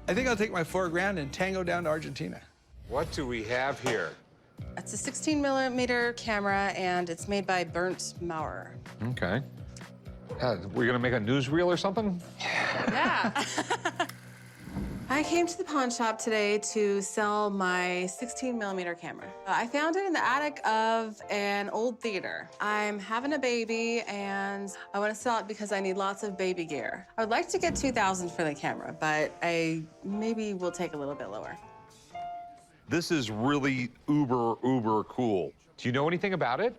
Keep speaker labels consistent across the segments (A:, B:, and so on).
A: I think I'll take my $4 and tango down to Argentina.
B: What do we have here?
C: It's a 16mm camera, and it's made by Burnt Maurer.
B: Okay. We're gonna make a newsreel or something?
C: Yeah. I came to the pawn shop today to sell my 16mm camera. I found it in the attic of an old theater. I'm having a baby, and I want to sell it because I need lots of baby gear. I would like to get $2,000 for the camera, but I maybe will take a little bit lower.
B: This is really uber cool. Do you know anything about it?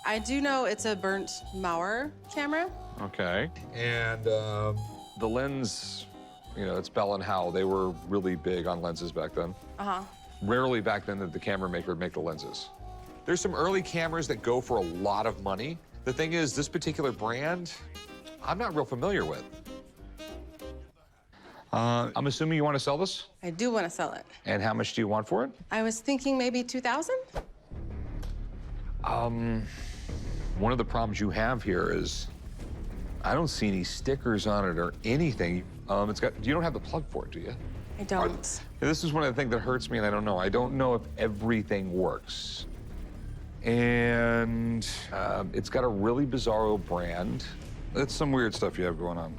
C: I do know it's a Burnt Maurer camera.
B: Okay. And the lens, you know, it's Bell and Howell. They were really big on lenses back then.
C: Uh-huh.
B: Rarely back then did the camera maker make the lenses. There's some early cameras that go for a lot of money. The thing is, this particular brand, I'm not real familiar with. I'm assuming you want to sell this?
C: I do want to sell it.
B: And how much do you want for it?
C: I was thinking maybe $2,000?
B: One of the problems you have here is I don't see any stickers on it or anything. You don't have the plug for it, do you?
C: I don't.
B: This is one of the things that hurts me, and I don't know. I don't know if everything works. And it's got a really bizarro brand. That's some weird stuff you have going on.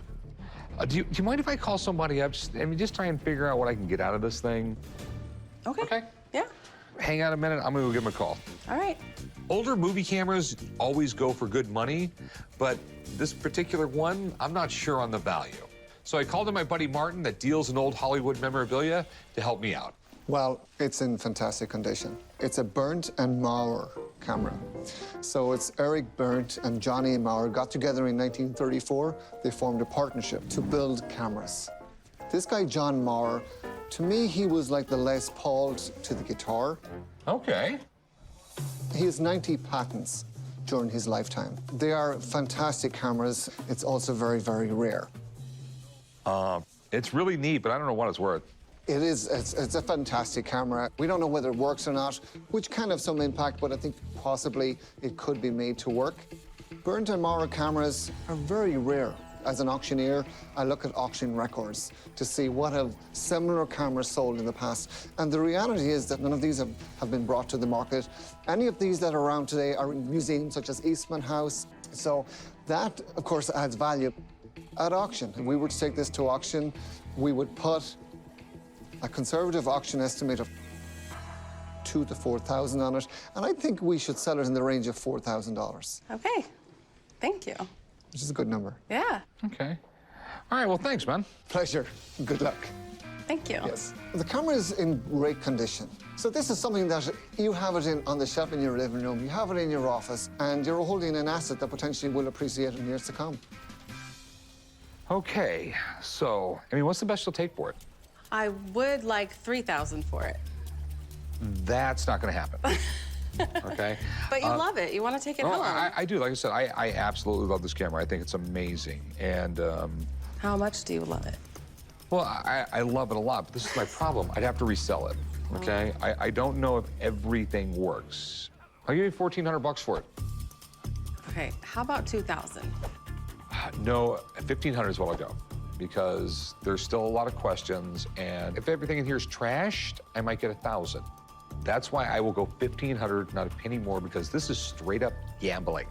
B: Do you mind if I call somebody up? Just try and figure out what I can get out of this thing.
C: Okay.
B: Okay.
C: Yeah.
B: Hang out a minute. I'm gonna go give him a call.
C: All right.
B: Older movie cameras always go for good money, but this particular one, I'm not sure on the value. So I called in my buddy Martin that deals in old Hollywood memorabilia to help me out.
D: Well, it's in fantastic condition. It's a Burnt and Maurer camera. So it's Eric Burnt and Johnny Maurer got together in 1934. They formed a partnership to build cameras. This guy, John Maurer, to me, he was like the Les Paul to the guitar.
B: Okay.
D: He has 90 patents during his lifetime. They are fantastic cameras. It's also very rare.
B: It's really neat, but I don't know what it's worth.
D: It is, it's a fantastic camera. We don't know whether it works or not, which can have some impact, but I think possibly it could be made to work. Burnt and Maurer cameras are very rare. As an auctioneer, I look at auction records to see what have similar cameras sold in the past. And the reality is that none of these have been brought to the market. Any of these that are around today are in museums such as Eastman House. So that, of course, adds value. At auction, if we were to take this to auction, we would put a conservative auction estimate of $2,000 to $4,000 on it, and I think we should sell it in the range of $4,000.
C: Okay. Thank you.
D: Which is a good number.
C: Yeah.
B: Okay. All right, well, thanks, man.
D: Pleasure. Good luck.
C: Thank you.
D: Yes. The camera is in great condition. So this is something that you have it on the shelf in your living room, you have it in your office, and you're holding an asset that potentially will appreciate in years to come.
B: Okay, so, what's the best you'll take for it?
C: I would like $3,000 for it.
B: That's not gonna happen. Okay?
C: But you love it. You want to take it home.
B: I do. Like I said, I absolutely love this camera. I think it's amazing. And,
C: How much do you love it?
B: well, I love it a lot, but this is my problem. I'd have to resell it, okay? I don't know if everything works. I'll give you $1,400 for it.
C: Okay, how about $2,000?
B: No, $1,500 is what I'll go, because there's still a lot of questions, and if everything in here is trashed, I might get $1,000. That's why I will go $1,500, not a penny more, because this is straight up gambling.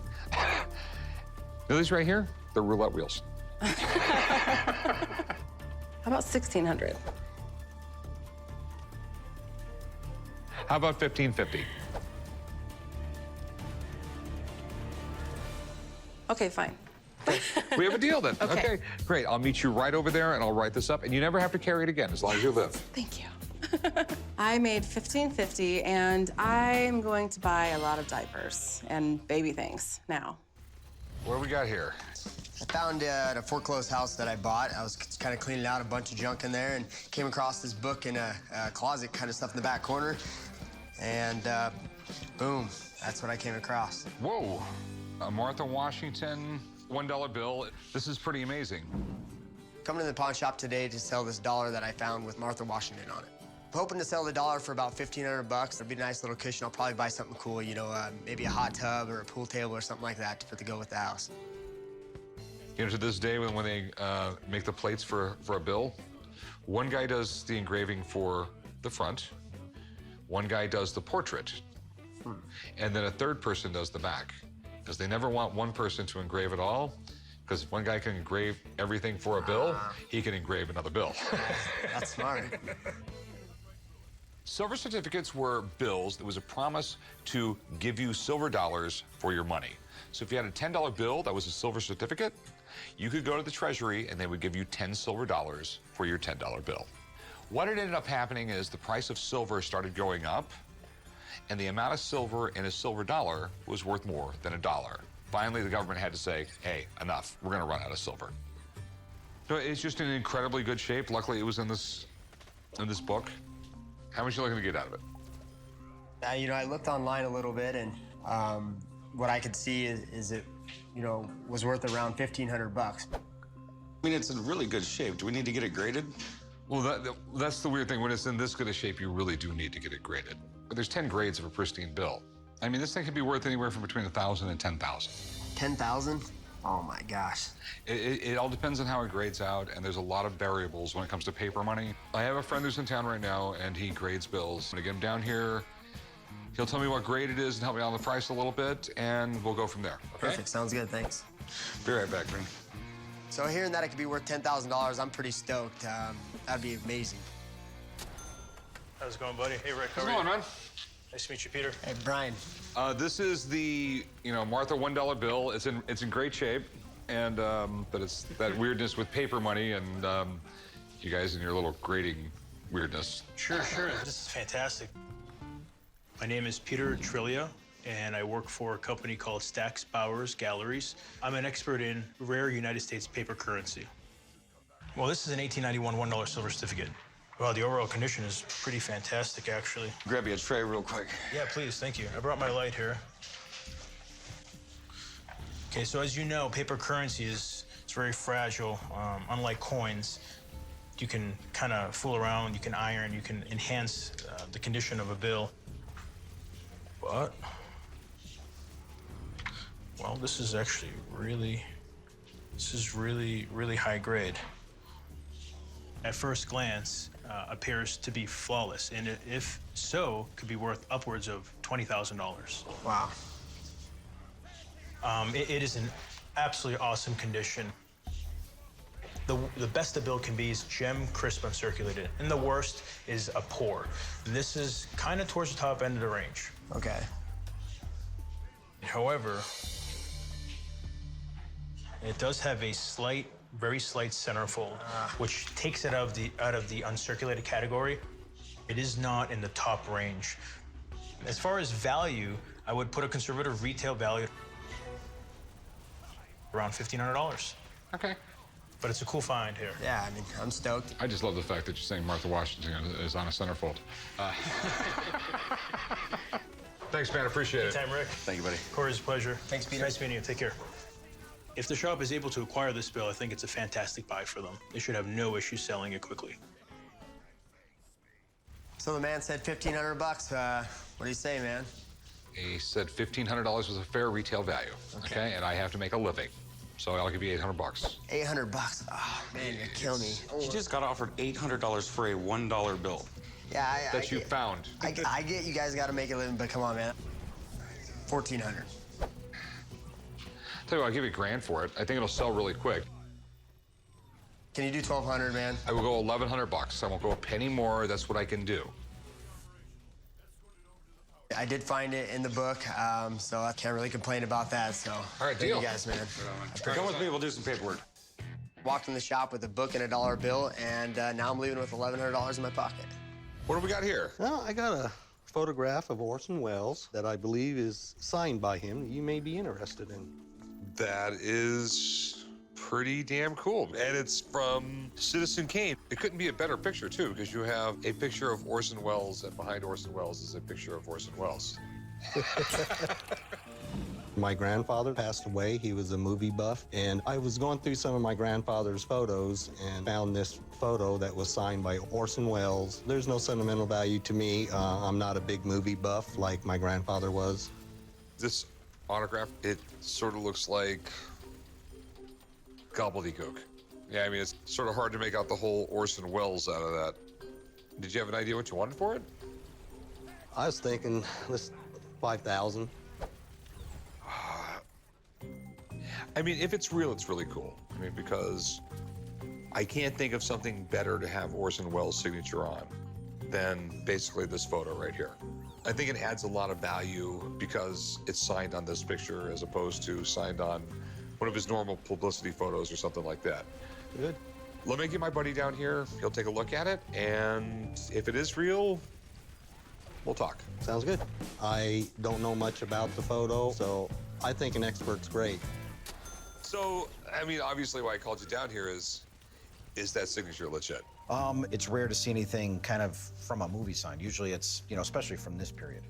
B: Now, these right here, they're roulette wheels.
C: How about $1,600?
B: How about $1,550?
C: Okay, fine.
B: We have a deal then.
C: Okay.
B: Great. I'll meet you right over there, and I'll write this up, and you never have to carry it again as long as you live.
C: Thank you. I made $1,550, and I'm going to buy a lot of diapers and baby things now.
B: What do we got here?
E: I found at a foreclosed house that I bought. I was kind of cleaning out a bunch of junk in there and came across this book in a closet, kind of stuff in the back corner. And boom, that's what I came across.
B: Whoa. A Martha Washington $1 bill. This is pretty amazing.
E: Coming to the pawn shop today to sell this dollar that I found with Martha Washington on it. I'm hoping to sell the dollar for about $1,500. It'll be a nice little cushion. I'll probably buy something cool, you know, maybe a hot tub or a pool table or something like that to go with the house.
B: You know, to this day, when they make the plates for a bill, One guy does the engraving for the front, one guy does the portrait, and then a third person does the back. Because they never want one person to engrave it all, because if one guy can engrave everything for a bill, he can engrave another bill.
E: That's smart.
B: Silver certificates were bills that was a promise to give you silver dollars for your money. So if you had a $10 bill that was a silver certificate, you could go to the Treasury and they would give you 10 silver dollars for your $10 bill. What had ended up happening is the price of silver started going up, and the amount of silver in a silver dollar was worth more than a dollar. Finally, the government had to say, hey, enough, we're gonna run out of silver. So it's just in incredibly good shape. Luckily, it was in this book. How much are you looking to get out of it?
E: You know, I looked online a little bit, and what I could see is it, you know, was worth around $1,500 bucks.
F: I mean, it's in really good shape. Do we need to get it graded?
B: Well, that's the weird thing. When it's in this good a shape, you really do need to get it graded. But there's 10 grades of a pristine bill. I mean, this thing could be worth anywhere from between $1,000 and $10,000.
E: 10,000? Oh my gosh.
B: It all depends on how it grades out, and there's a lot of variables when it comes to paper money. I have a friend who's in town right now, and he grades bills. I'm gonna get him down here. He'll tell me what grade it is and help me on the price a little bit, and we'll go from there. Okay?
E: Perfect, sounds good, thanks.
F: Be right back, man.
E: So hearing that it could be worth $10,000, I'm pretty stoked. That'd be amazing.
G: How's it going, buddy? Hey, Rick.
B: How's it going, man?
G: Nice to meet you, Peter.
E: Hey, Brian.
B: This is the, Martha $1 bill. It's in great shape, and but it's that weirdness with paper money, and you guys and your little grading weirdness.
G: Sure. This is fantastic. My name is Peter Trillia, and I work for a company called Stax Bowers Galleries. I'm an expert in rare United States paper currency. Well, this is an 1891 $1 silver certificate. Well, the overall condition is pretty fantastic, actually.
F: Grab you a tray real quick.
G: Yeah, please, thank you. I brought my Lite here. Okay, so as you know, paper currency it's very fragile. Unlike coins, you can kind of fool around, you can iron, you can enhance the condition of a bill. But, well, this is actually really high grade. At first glance, appears to be flawless, and if so, could be worth upwards of $20,000.
E: Wow.
G: It is in absolutely awesome condition. The best a bill can be is gem crisp uncirculated, and the worst is a pour. And this is kind of towards the top end of the range.
E: Okay.
G: However, it does have a very slight centerfold, which takes it out of the uncirculated category. It is not in the top range. As far as value, I would put a conservative retail value around $1,500.
B: Okay.
G: But it's a cool find here.
E: Yeah, I mean, I'm stoked.
B: I just love the fact that you're saying Martha Washington is on a centerfold. Thanks, man. Appreciate it.
G: Anytime, Rick.
F: Thank you, buddy.
G: Corey, it's a pleasure.
E: Thanks, Peter.
G: Nice meeting you. Take care. If the shop is able to acquire this bill, I think it's a fantastic buy for them. They should have no issue selling it quickly.
E: So the man said $1,500 bucks. What do you say, man?
B: He said $1,500 was a fair retail value, okay? And I have to make a living, so I'll give you $800 bucks.
E: $800 bucks. Oh, man, you're killing me.
F: He just got offered $800 for a $1 bill.
E: Yeah,
B: That you found.
E: I get you guys got to make a living, but come on, man. $1,400.
B: Tell you what, I'll give you $1,000 for it. I think it'll sell really quick.
E: Can you do $1,200, man?
B: I will go $1,100. I won't go a penny more. That's what I can do.
E: I did find it in the book, so I can't really complain about that. So,
B: All right,
E: thank
B: deal.
E: you guys, man.
F: Come with me, we'll do some paperwork.
E: Walked in the shop with a book and a dollar bill, and now I'm leaving with $1,100 in my pocket.
B: What do we got here?
H: Well, I got a photograph of Orson Welles that I believe is signed by him that you may be interested in.
B: That is pretty damn cool. And it's from Citizen Kane. It couldn't be a better picture, too, because you have a picture of Orson Welles, and behind Orson Welles is a picture of Orson Welles.
H: My grandfather passed away. He was a movie buff, and I was going through some of my grandfather's photos and found this photo that was signed by Orson Welles. There's no sentimental value to me. I'm not a big movie buff like my grandfather was.
B: This autograph, it sort of looks like gobbledygook. Yeah, I mean, it's sort of hard to make out the whole Orson Welles out of that. Did you have an idea what you wanted for it?
H: I was thinking, this 5,000.
B: I mean, if it's real, it's really cool. I mean, because I can't think of something better to have Orson Welles' signature on than basically this photo right here. I think it adds a lot of value because it's signed on this picture as opposed to signed on one of his normal publicity photos or something like that.
H: Good.
B: Let me get my buddy down here. He'll take a look at it, and if it is real, we'll talk.
H: Sounds good. I don't know much about the photo, so I think an expert's great.
B: So, I mean, obviously why I called you down here is that signature legit?
I: It's rare to see anything kind of from a movie sign. Usually it's, especially from this period.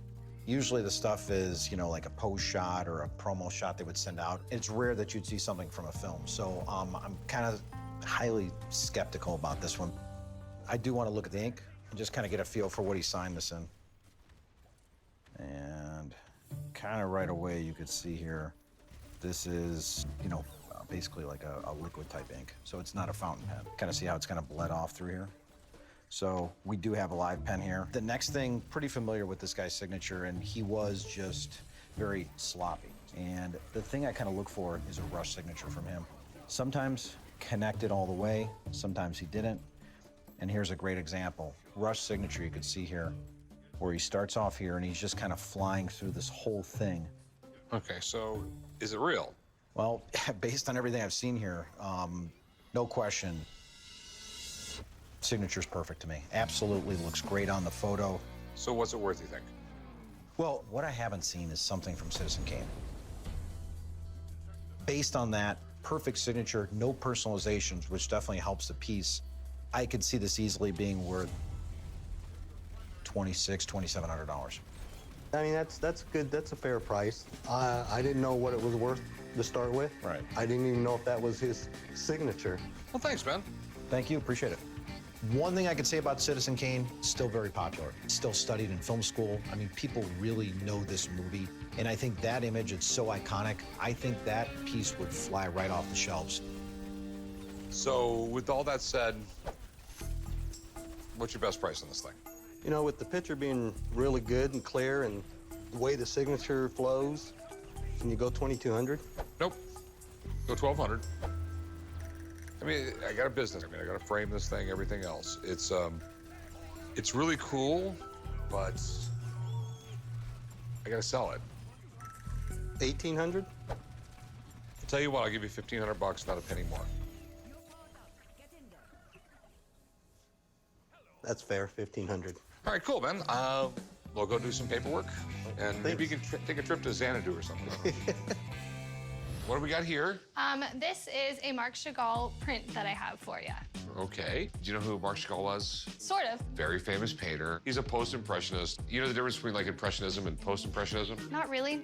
I: Usually the stuff is, like a pose shot or a promo shot they would send out. It's rare that you'd see something from a film. So I'm kind of highly skeptical about this one. I do want to look at the ink and just kind of get a feel for what he signed this in. And kind of right away you could see here, this is, basically like a liquid type ink. So it's not a fountain pen. Kind of see how it's kind of bled off through here. So we do have a live pen here. The next thing, pretty familiar with this guy's signature, and he was just very sloppy. And the thing I kind of look for is a rush signature from him. Sometimes connected all the way, sometimes he didn't. And here's a great example. Rush signature you could see here, where he starts off here and he's just kind of flying through this whole thing.
B: Okay, so is it real?
I: Well, based on everything I've seen here, no question, signature's perfect to me. Absolutely looks great on the photo.
B: So what's it worth, you think?
I: Well, what I haven't seen is something from Citizen Kane. Based on that, perfect signature, no personalizations, which definitely helps the piece. I could see this easily being worth $2,600, $2,700.
H: I mean, that's good. That's a fair price. I didn't know what it was worth to start with.
I: Right.
H: I didn't even know if that was his signature.
B: Well, thanks, man.
I: Thank you, appreciate it. One thing I could say about Citizen Kane, still very popular. Still studied in film school. I mean, people really know this movie. And I think that image, it's so iconic. I think that piece would fly right off the shelves.
B: So with all that said, what's your best price on this thing?
H: With the picture being really good and clear and the way the signature flows, can you go 2,200?
B: Nope. Go 1,200. I mean, I got a business. I got to frame this thing, everything else. It's really cool, but I got to sell it.
H: 1,800?
B: I'll tell you what, I'll give you $1,500, not a penny more.
H: That's fair, 1,500.
B: All right, cool, man. We'll go do some paperwork, and maybe you can take a trip to Xanadu or something. What do we got here?
J: This is a Marc Chagall print that I have for you.
B: Okay. Do you know who Marc Chagall was?
J: Sort of.
B: Very famous painter. He's a post-impressionist. You know the difference between like impressionism and post-impressionism?
J: Not really.